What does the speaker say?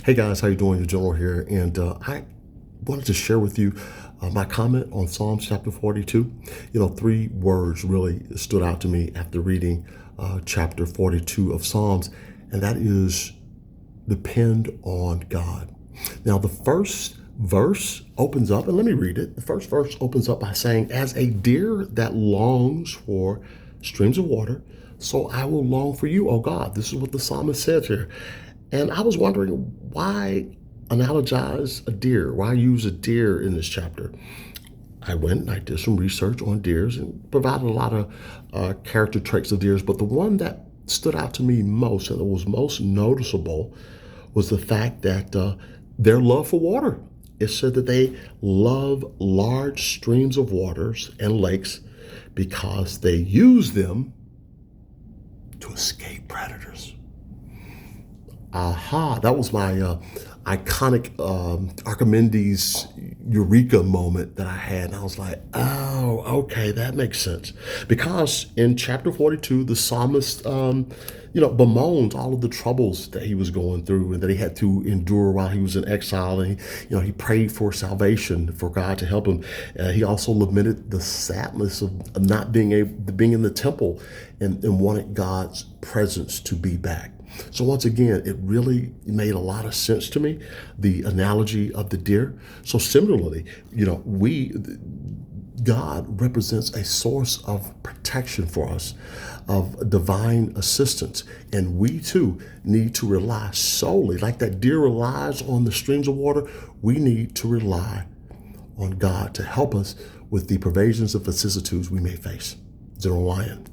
Hey guys, how you doing? Your General here, and I wanted to share with you my comment on Psalms chapter 42. Three words really stood out to me after reading chapter 42 of Psalms, and that is depend on God. Now, the first verse opens up, and let me read it. The first verse opens up by saying, "As a deer that longs for streams of water, so I will long for you, O God." This is what the psalmist says here. And I was wondering, why analogize a deer? Why use a deer in this chapter? I went and I did some research on deers and provided a lot of character traits of deers, but the one that stood out to me most and that was most noticeable was the fact that their love for water. It said that they love large streams of waters and lakes because they use them to escape predators. Aha, that was my iconic Archimedes Eureka moment that I had. And I was like, oh, okay, that makes sense. Because in chapter 42, the psalmist, bemoans all of the troubles that he was going through and that he had to endure while he was in exile. And, he prayed for salvation, for God to help him. He also lamented the sadness of not being able to being in the temple and wanted God's presence to be back. So once again, it really made a lot of sense to me, the analogy of the deer. So similarly, God represents a source of protection for us, of divine assistance. And we too need to rely solely, like that deer relies on the streams of water, we need to rely on God to help us with the pervasions of vicissitudes we may face. General Lion.